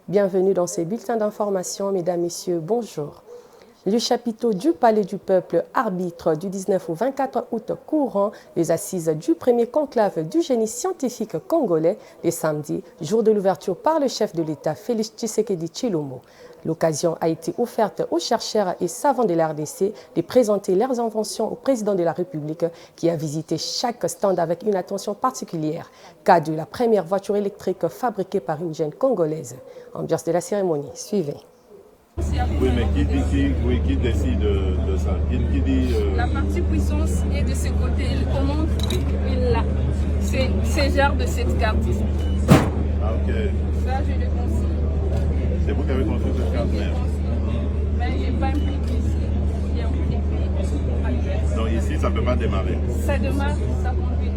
Bienvenue dans ces bulletins d'information, mesdames, messieurs, bonjour. Le chapiteau du Palais du Peuple arbitre du 19 au 24 août courant les assises du premier conclave du génie scientifique congolais les samedis, jour de l'ouverture par le chef de l'État Félix Tshisekedi Tshilombo. L'occasion a été offerte aux chercheurs et savants de la RDC de présenter leurs inventions au président de la République qui a visité chaque stand avec une attention particulière. Cas de la première voiture électrique fabriquée par une jeune congolaise. Ambiance de la cérémonie, suivez. Oui, mais qui décide de ça? Qui dit La partie puissance est de ce côté, il commande, il l'a. C'est genre de cette carte. Ah, ok. Ça, je le conseille. C'est vous qui avez construit cette carte mère. Mais il n'est pas impliqué ici. Il est impliqué. Donc ici, ça ne peut pas démarrer. Ça démarre, ça conduit.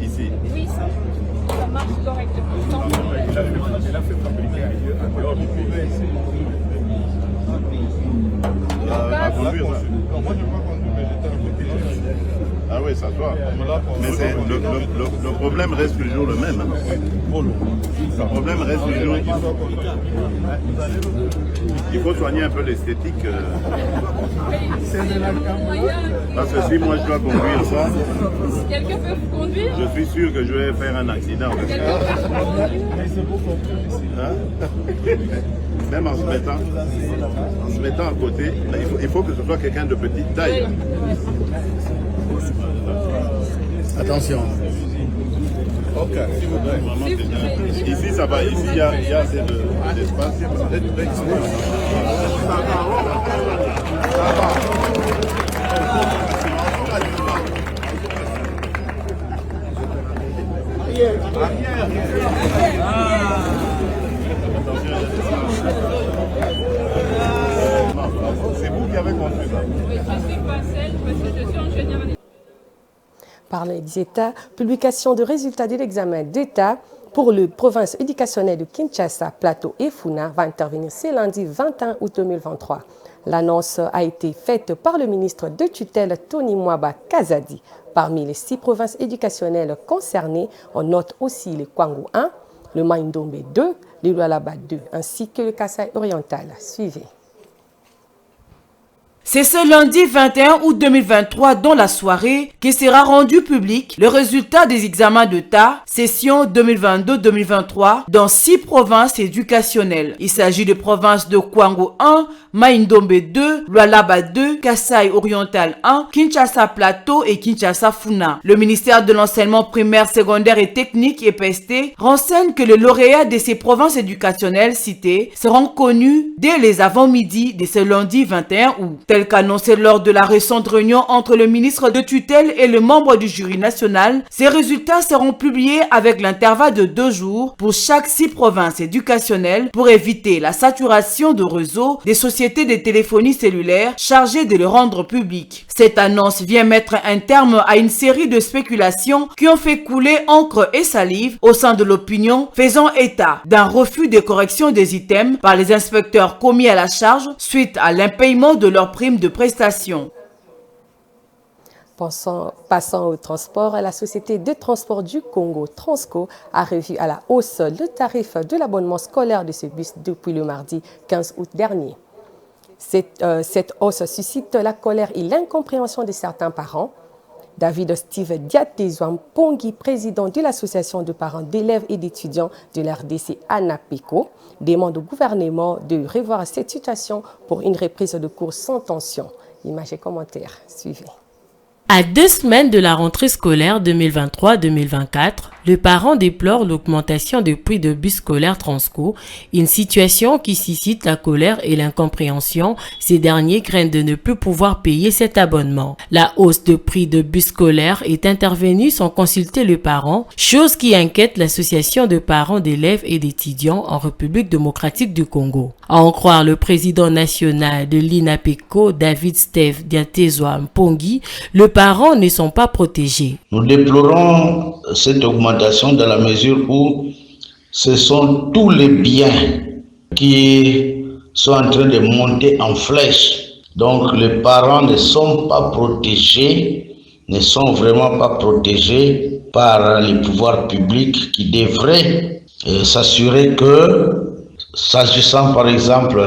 Ici. Oui, ça marche correctement. Il a fait fabriquer ailleurs, en dehors du pays. À conduire, ça. Non, moi, je ne peux pas conduire, mais j'étais à côté. Ah oui, ça doit. Mais le problème reste toujours le même. Le problème reste toujours. Il faut soigner un peu l'esthétique. Parce que si moi je dois conduire ça, quelqu'un peut conduire? Je suis sûr que je vais faire un accident. Même en se mettant à côté, il faut que ce soit quelqu'un de petite taille. Attention. Ok, s'il vous plaît. Ici, ça va. Ici, il y a assez d'espace. C'est vous qui avez construit ça? Oui, je suis pas seule parce que je suis ingénieure. Par les États, publication de résultats de l'examen d'État pour le province éducationnelle de Kinshasa, Plateau et Funa va intervenir ce lundi 21 août 2023. L'annonce a été faite par le ministre de tutelle Tony Mwaba Kazadi. Parmi les 6 provinces éducationnelles concernées, on note aussi le Kwango 1, le Maïndombe 2, le Lualaba 2, ainsi que le Kasaï oriental. Suivez. C'est ce lundi 21 août 2023 dans la soirée que sera rendu public le résultat des examens d'État session 2022-2023 dans 6 provinces éducationnelles. Il s'agit de provinces de Kwango 1, Maïndombe 2, Lualaba 2, Kasaï oriental 1, Kinshasa Plateau et Kinshasa Funa. Le ministère de l'enseignement primaire, secondaire et technique EPST renseigne que les lauréats de ces provinces éducationnelles citées seront connus dès les avant-midi de ce lundi 21 août. Tel qu'annoncé lors de la récente réunion entre le ministre de tutelle et le membre du jury national, ces résultats seront publiés avec l'intervalle de 2 jours pour chaque 6 provinces éducationnelles pour éviter la saturation de réseau des sociétés de téléphonie cellulaire chargées de le rendre public. Cette annonce vient mettre un terme à une série de spéculations qui ont fait couler encre et salive au sein de l'opinion, faisant état d'un refus de correction des items par les inspecteurs commis à la charge suite à l'impayement de leur prime de prestation. Passant au transport, la société de transport du Congo, Transco, a revu à la hausse le tarif de l'abonnement scolaire de ce bus depuis le mardi 15 août dernier. Cette hausse suscite la colère et l'incompréhension de certains parents. David Steve Diatezouam Pongi, président de l'association de parents d'élèves et d'étudiants de l'RDC ANAPECO, demande au gouvernement de revoir cette situation pour une reprise de cours sans tension. Images et commentaires, suivez. À 2 semaines de la rentrée scolaire 2023-2024, les parents déplorent l'augmentation des prix de bus scolaires Transco, une situation qui suscite la colère et l'incompréhension. Ces derniers craignent de ne plus pouvoir payer cet abonnement. La hausse de prix de bus scolaires est intervenue sans consulter les parents, chose qui inquiète l'association de parents d'élèves et d'étudiants en République démocratique du Congo. À en croire le président national de l'INAPECO, David Steve Diatezouam Pongi, les parents ne sont pas protégés. Nous déplorons cette augmentation dans la mesure où ce sont tous les biens qui sont en train de monter en flèche. Donc les parents ne sont pas protégés, ne sont vraiment pas protégés par les pouvoirs publics qui devraient s'assurer que s'agissant par exemple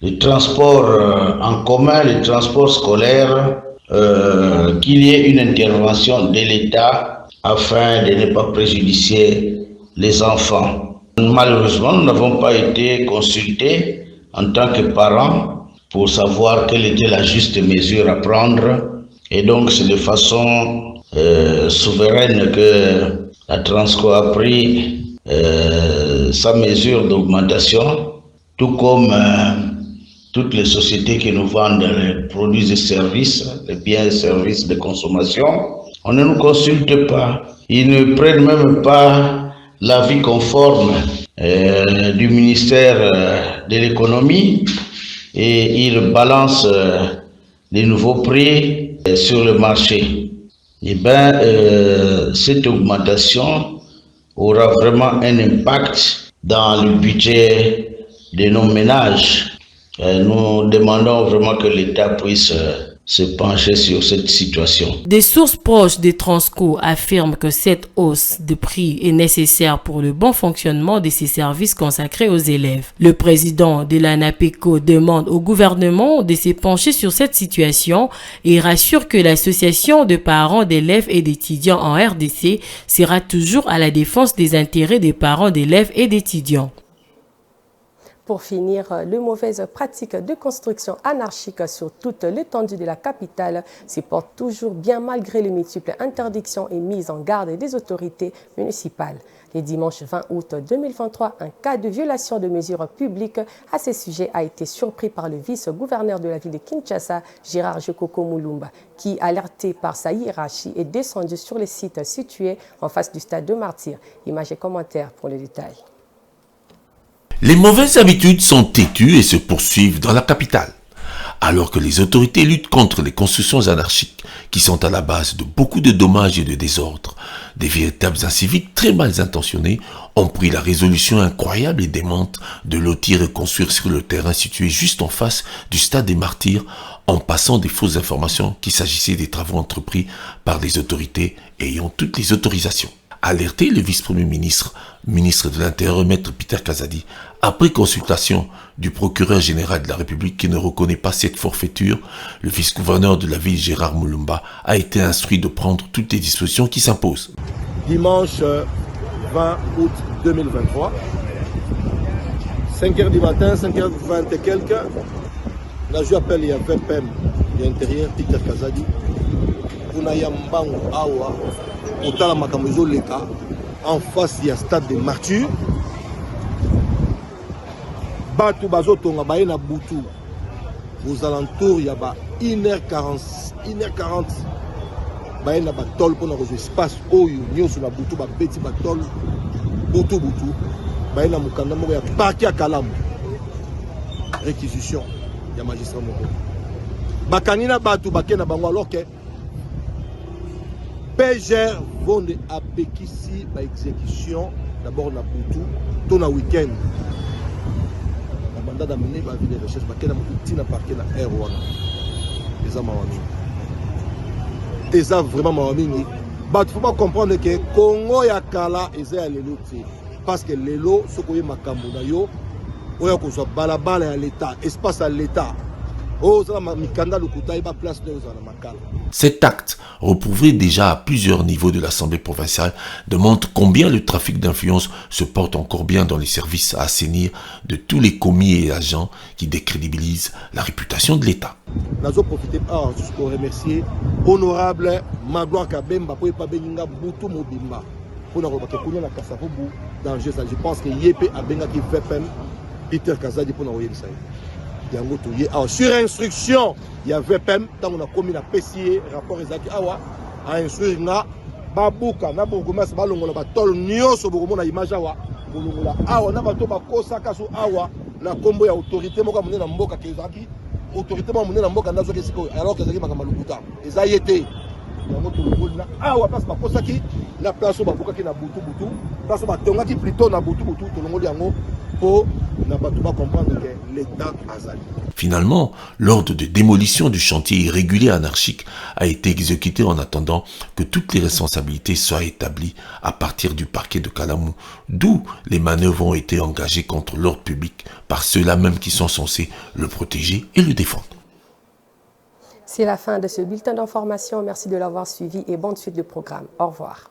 du transport en commun, du transport scolaire, qu'il y ait une intervention de l'État afin de ne pas préjudicer les enfants. Malheureusement, nous n'avons pas été consultés en tant que parents pour savoir quelle était la juste mesure à prendre. Et donc, c'est de façon souveraine que la Transco a pris sa mesure d'augmentation, tout comme toutes les sociétés qui nous vendent les produits et services, les biens et services de consommation. On ne nous consulte pas. Ils ne prennent même pas l'avis conforme du ministère de l'économie et ils balancent les nouveaux prix sur le marché. Eh bien, cette augmentation aura vraiment un impact dans le budget de nos ménages. Nous demandons vraiment que l'État puisse se pencher sur cette situation. Des sources proches de Transco affirment que cette hausse de prix est nécessaire pour le bon fonctionnement de ces services consacrés aux élèves. Le président de l'ANAPECO demande au gouvernement de se pencher sur cette situation et rassure que l'association de parents d'élèves et d'étudiants en RDC sera toujours à la défense des intérêts des parents d'élèves et d'étudiants. Pour finir, les mauvaises pratiques de construction anarchique sur toute l'étendue de la capitale se portent toujours bien malgré les multiples interdictions et mises en garde des autorités municipales. Le dimanche 20 août 2023, un cas de violation de mesures publiques à ce sujet a été surpris par le vice-gouverneur de la ville de Kinshasa, Gérard Jokoko Mulumba, qui, alerté par sa hiérarchie, est descendu sur les sites situés en face du stade de Martyrs. Images et commentaires pour le détail. Les mauvaises habitudes sont têtues et se poursuivent dans la capitale. Alors que les autorités luttent contre les constructions anarchiques qui sont à la base de beaucoup de dommages et de désordres, des véritables inciviques très mal intentionnés ont pris la résolution incroyable et démente de lotir et construire sur le terrain situé juste en face du stade des Martyrs en passant des fausses informations qu'il s'agissait des travaux entrepris par les autorités ayant toutes les autorisations. Alerté, le vice-premier ministre de l'Intérieur, Maître Peter Kazadi, après consultation du procureur général de la République qui ne reconnaît pas cette forfaiture, le vice-gouverneur de la ville, Gérard Mulumba, a été instruit de prendre toutes les dispositions qui s'imposent. Dimanche 20 août 2023, 5h du matin, 5h20 et quelques, là je appelle il y a VPM de l'Intérieur, Peter Kazadi, pour Nayambango Awa, Otala Makamezo Leka, en face il y a stade des Martyrs. Batu Bazotonga Baena Boutou, aux alentours il y a 1h40, Baena Batol pour nous espace Oyo, Nyo sur la Boutou, Beti Batol, Boutou, Baena Mukanda Moko, il y a parquet à Kalam, réquisition, il y a magistrat Moko. Bakanina Batu, Bakena Bango, alors que PGR vont de Apekisi, exécution, d'abord na Boutou, tout na week-end. La bande d'amener va venir recherche, Bakena Mouti na parquet na R1. Les hommes ils ont vraiment mawamini. Il faut pas comprendre que Congo ya kala eza lelo te. Parce que lelo sokoye makambo na yo oya ko so balabala ya l'état, espace à l'état. Cet acte, reprouvé déjà à plusieurs niveaux de l'Assemblée provinciale, démontre combien le trafic d'influence se porte encore bien dans les services à assainir de tous les commis et agents qui décrédibilisent la réputation de l'État. Nous profiter pour remercier honorable Magloire Kabemba pour pas beninga Boutou Mobimba pour nous remettre pour la Kasavubu danger ça. Je pense que Yépé a benga qui fait Peter Kazadi pour nous envoyer ça. Sur instruction, il y a VPM, tant on a commis la PCA, rapport Ezaki Awa, a instruit na Babouka, na Bogoma, Balongola, Batol, Nyoso, Bogomona, Image Awa, Bolongola, Awa, na Batoba, Kosaka, so Awa, la combo ya autorité, Moka Mouné, Mboka, Kezaki, autorité, Mouné, Mboka, Nazo, alors que Zaki Makamalukuta, Ezayete, Awa, passe par Kosaki, la place au Babouka qui na Boutou, place au Batonga qui plutôt na Boutou, Tolongo Diango, pour n'a pas tout comprendre que l'État azali. Finalement, l'ordre de démolition du chantier irrégulier anarchique a été exécuté en attendant que toutes les responsabilités soient établies à partir du parquet de Kalamou, d'où les manœuvres ont été engagées contre l'ordre public par ceux-là même qui sont censés le protéger et le défendre. C'est la fin de ce bulletin d'information. Merci de l'avoir suivi et bonne suite de programme. Au revoir.